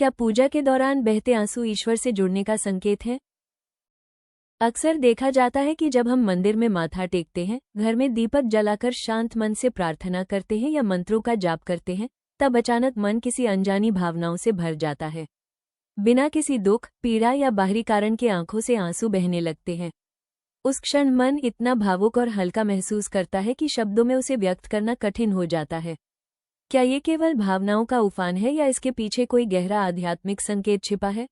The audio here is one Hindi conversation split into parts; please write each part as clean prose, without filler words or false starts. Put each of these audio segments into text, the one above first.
क्या पूजा के दौरान बहते आंसू ईश्वर से जुड़ने का संकेत है? अक्सर देखा जाता है कि जब हम मंदिर में माथा टेकते हैं, घर में दीपक जलाकर शांत मन से प्रार्थना करते हैं या मंत्रों का जाप करते हैं, तब अचानक मन किसी अनजानी भावनाओं से भर जाता है। बिना किसी दुख, पीड़ा या बाहरी कारण के आंखों से आंसू बहने लगते हैं। उस क्षण मन इतना भावुक और हल्का महसूस करता है कि शब्दों में उसे व्यक्त करना कठिन हो जाता है। क्या ये केवल भावनाओं का उफान है या इसके पीछे कोई गहरा आध्यात्मिक संकेत छिपा है?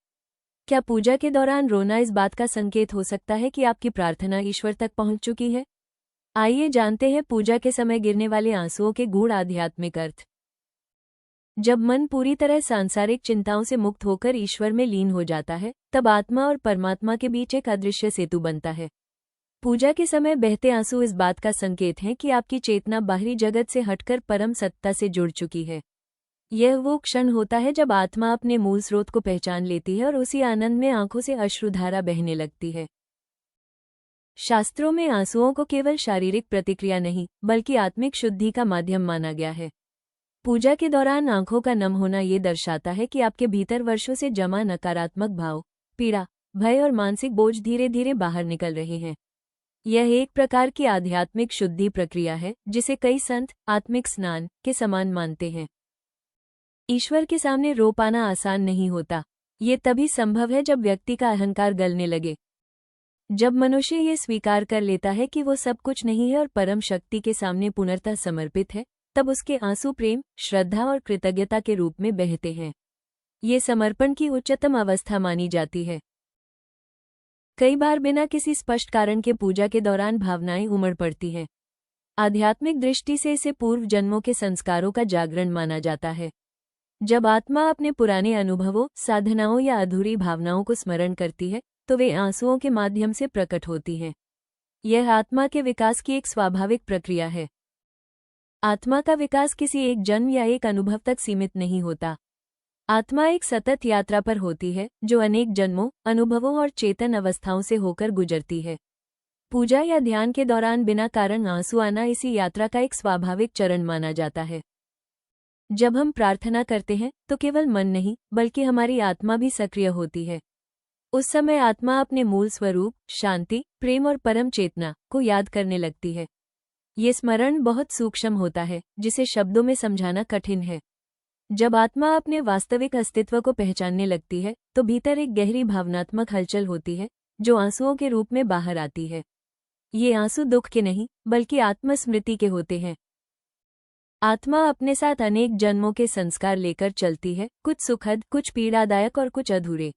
क्या पूजा के दौरान रोना इस बात का संकेत हो सकता है कि आपकी प्रार्थना ईश्वर तक पहुंच चुकी है? आइए जानते हैं पूजा के समय गिरने वाले आंसुओं के गूढ़ आध्यात्मिक अर्थ। जब मन पूरी तरह सांसारिक चिंताओं से मुक्त होकर ईश्वर में लीन हो जाता है, तब आत्मा और परमात्मा के बीच एक अदृश्य सेतु बनता है। पूजा के समय बहते आंसू इस बात का संकेत हैं कि आपकी चेतना बाहरी जगत से हटकर परम सत्ता से जुड़ चुकी है। यह वो क्षण होता है जब आत्मा अपने मूल स्रोत को पहचान लेती है और उसी आनंद में आंखों से अश्रुधारा बहने लगती है। शास्त्रों में आंसुओं को केवल शारीरिक प्रतिक्रिया नहीं, बल्कि आत्मिक शुद्धि का माध्यम माना गया है। पूजा के दौरान आंखों का नम होना ये दर्शाता है कि आपके भीतर वर्षों से जमा नकारात्मक भाव, पीड़ा, भय और मानसिक बोझ धीरे धीरे बाहर निकल रहे हैं। यह एक प्रकार की आध्यात्मिक शुद्धि प्रक्रिया है, जिसे कई संत आत्मिक स्नान के समान मानते हैं। ईश्वर के सामने रो पाना आसान नहीं होता। ये तभी संभव है जब व्यक्ति का अहंकार गलने लगे। जब मनुष्य ये स्वीकार कर लेता है कि वो सब कुछ नहीं है और परम शक्ति के सामने पूर्णतः समर्पित है, तब उसके आंसू प्रेम, श्रद्धा और कृतज्ञता के रूप में बहते हैं। ये समर्पण की उच्चतम अवस्था मानी जाती है। कई बार बिना किसी स्पष्ट कारण के पूजा के दौरान भावनाएं उमड़ पड़ती हैं। आध्यात्मिक दृष्टि से इसे पूर्व जन्मों के संस्कारों का जागरण माना जाता है। जब आत्मा अपने पुराने अनुभवों, साधनाओं या अधूरी भावनाओं को स्मरण करती है, तो वे आंसुओं के माध्यम से प्रकट होती हैं। यह आत्मा के विकास की एक स्वाभाविक प्रक्रिया है। आत्मा का विकास किसी एक जन्म या एक अनुभव तक सीमित नहीं होता। आत्मा एक सतत यात्रा पर होती है, जो अनेक जन्मों, अनुभवों और चेतन अवस्थाओं से होकर गुजरती है। पूजा या ध्यान के दौरान बिना कारण आंसू आना इसी यात्रा का एक स्वाभाविक चरण माना जाता है। जब हम प्रार्थना करते हैं, तो केवल मन नहीं, बल्कि हमारी आत्मा भी सक्रिय होती है। उस समय आत्मा अपने मूल स्वरूप, शांति, प्रेम और परम चेतना को याद करने लगती है। ये स्मरण बहुत सूक्ष्म होता है, जिसे शब्दों में समझाना कठिन है। जब आत्मा अपने वास्तविक अस्तित्व को पहचानने लगती है, तो भीतर एक गहरी भावनात्मक हलचल होती है, जो आंसुओं के रूप में बाहर आती है। ये आंसू दुख के नहीं, बल्कि आत्मस्मृति के होते हैं। आत्मा अपने साथ अनेक जन्मों के संस्कार लेकर चलती है, कुछ सुखद, कुछ पीड़ादायक और कुछ अधूरे।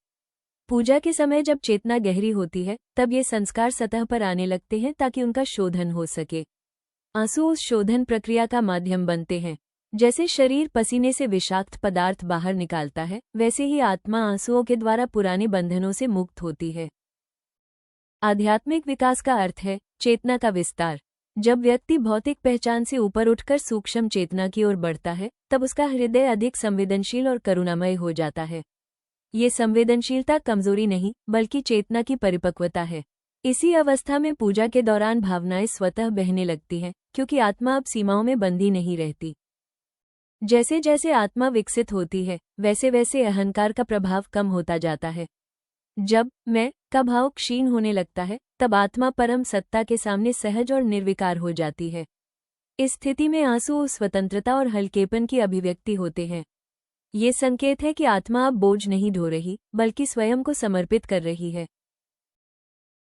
पूजा के समय जब चेतना गहरी होती है, तब ये संस्कार सतह पर आने लगते हैं ताकि उनका शोधन हो सके। आंसू उस शोधन प्रक्रिया का माध्यम बनते हैं। जैसे शरीर पसीने से विषाक्त पदार्थ बाहर निकालता है, वैसे ही आत्मा आंसुओं के द्वारा पुराने बंधनों से मुक्त होती है। आध्यात्मिक विकास का अर्थ है चेतना का विस्तार। जब व्यक्ति भौतिक पहचान से ऊपर उठकर सूक्ष्म चेतना की ओर बढ़ता है, तब उसका हृदय अधिक संवेदनशील और करुणामय हो जाता है। ये संवेदनशीलता कमजोरी नहीं, बल्कि चेतना की परिपक्वता है। इसी अवस्था में पूजा के दौरान भावनाएं स्वतः बहने लगती हैं, क्योंकि आत्मा अब सीमाओं में बंधी नहीं रहती। जैसे जैसे आत्मा विकसित होती है, वैसे वैसे अहंकार का प्रभाव कम होता जाता है। जब मैं का भाव क्षीण होने लगता है, तब आत्मा परम सत्ता के सामने सहज और निर्विकार हो जाती है। इस स्थिति में आंसू स्वतंत्रता और हल्केपन की अभिव्यक्ति होते हैं। ये संकेत है कि आत्मा अब बोझ नहीं ढो रही, बल्कि स्वयं को समर्पित कर रही है।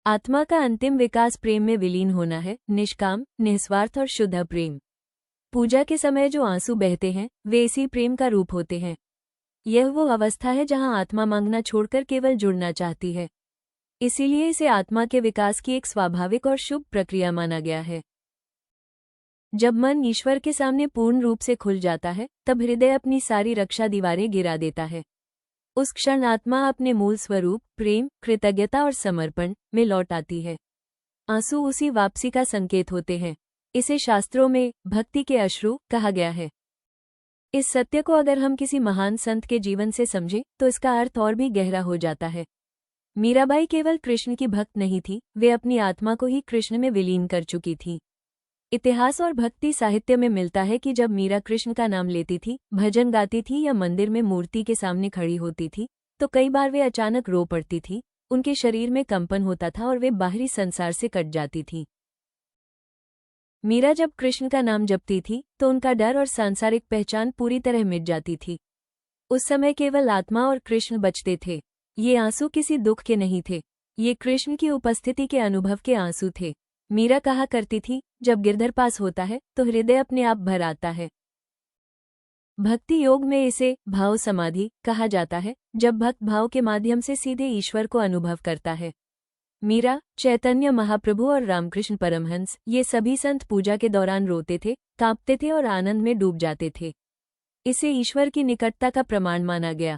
आत्मा का अंतिम विकास प्रेम में विलीन होना है, निष्काम, निस्वार्थ और शुद्ध प्रेम। पूजा के समय जो आंसू बहते हैं, वे इसी प्रेम का रूप होते हैं। यह वो अवस्था है जहां आत्मा मांगना छोड़कर केवल जुड़ना चाहती है। इसीलिए इसे आत्मा के विकास की एक स्वाभाविक और शुभ प्रक्रिया माना गया है। जब मन ईश्वर के सामने पूर्ण रूप से खुल जाता है, तब हृदय अपनी सारी रक्षा दीवारें गिरा देता है। उस क्षण आत्मा अपने मूल स्वरूप, प्रेम, कृतज्ञता और समर्पण में लौट आती है। आंसू उसी वापसी का संकेत होते हैं। इसे शास्त्रों में भक्ति के अश्रु कहा गया है। इस सत्य को अगर हम किसी महान संत के जीवन से समझें, तो इसका अर्थ और भी गहरा हो जाता है। मीराबाई केवल कृष्ण की भक्त नहीं थी, वे अपनी आत्मा को ही कृष्ण में विलीन कर चुकी थी। इतिहास और भक्ति साहित्य में मिलता है कि जब मीरा कृष्ण का नाम लेती थी, भजन गाती थी या मंदिर में मूर्ति के सामने खड़ी होती थी, तो कई बार वे अचानक रो पड़ती थी, उनके शरीर में कंपन होता था और वे बाहरी संसार से कट जाती थी। मीरा जब कृष्ण का नाम जपती थी तो उनका डर और सांसारिक पहचान पूरी तरह मिट जाती थी। उस समय केवल आत्मा और कृष्ण बचते थे। ये आंसू किसी दुख के नहीं थे, ये कृष्ण की उपस्थिति के अनुभव के आंसू थे। मीरा कहा करती थी, जब गिरधर पास होता है तो हृदय अपने आप भर आता है। भक्ति योग में इसे भाव समाधि कहा जाता है, जब भक्त भाव के माध्यम से सीधे ईश्वर को अनुभव करता है। मीरा, चैतन्य महाप्रभु और रामकृष्ण परमहंस, ये सभी संत पूजा के दौरान रोते थे, कांपते थे और आनंद में डूब जाते थे। इसे ईश्वर की निकटता का प्रमाण माना गया।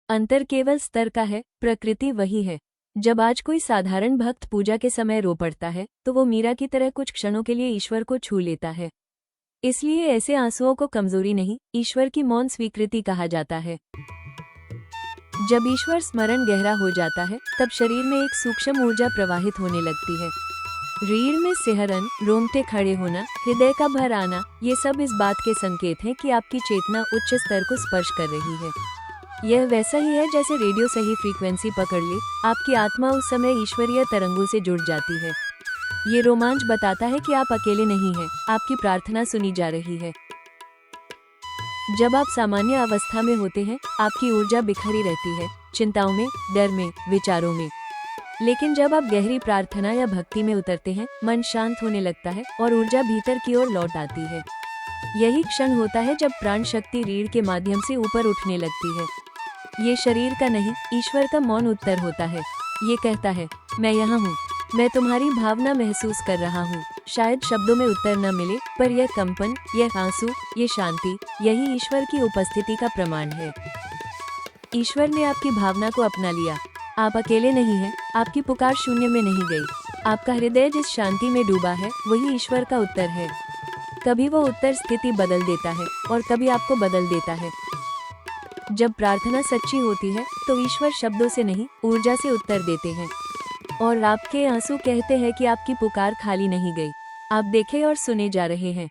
अंतर केवल स्तर का है, प्रकृति वही है। जब आज कोई साधारण भक्त पूजा के समय रो पड़ता है तो वो मीरा की तरह कुछ क्षणों के लिए ईश्वर को छू लेता है। इसलिए ऐसे आंसुओं को कमजोरी नहीं, ईश्वर की मौन स्वीकृति कहा जाता है। जब ईश्वर स्मरण गहरा हो जाता है तब शरीर में एक सूक्ष्म ऊर्जा प्रवाहित होने लगती है। रीढ़ में सिहरन, रोंगटे खड़े होना, हृदय का भर आना, ये सब इस बात के संकेत हैं कि आपकी चेतना उच्च स्तर को स्पर्श कर रही है। यह वैसा ही है जैसे रेडियो सही फ्रीक्वेंसी पकड़ ले, आपकी आत्मा उस समय ईश्वरीय तरंगों से जुड़ जाती है। ये रोमांच बताता है कि आप अकेले नहीं हैं, आपकी प्रार्थना सुनी जा रही है। जब आप सामान्य अवस्था में होते हैं, आपकी ऊर्जा बिखरी रहती है, चिंताओं में, डर में, विचारों में। लेकिन जब आप गहरी प्रार्थना या भक्ति में उतरते हैं, मन शांत होने लगता है और ऊर्जा भीतर की ओर लौट आती है। यही क्षण होता है जब प्राण शक्ति रीढ़ के माध्यम से ऊपर उठने लगती है। ये शरीर का नहीं, ईश्वर का मौन उत्तर होता है। ये कहता है, मैं यहाँ हूँ, मैं तुम्हारी भावना महसूस कर रहा हूँ। शायद शब्दों में उत्तर न मिले, पर यह कंपन, यह आंसू, ये शांति, यही ईश्वर की उपस्थिति का प्रमाण है। ईश्वर ने आपकी भावना को अपना लिया। आप अकेले नहीं हैं, आपकी पुकार शून्य में नहीं गई। आपका हृदय जिस शांति में डूबा है, वही ईश्वर का उत्तर है। कभी वो उत्तर स्थिति बदल देता है और कभी आपको बदल देता है। जब प्रार्थना सच्ची होती है तो ईश्वर शब्दों से नहीं, ऊर्जा से उत्तर देते हैं। और आपके आंसू कहते हैं कि आपकी पुकार खाली नहीं गई। आप देखे और सुने जा रहे हैं।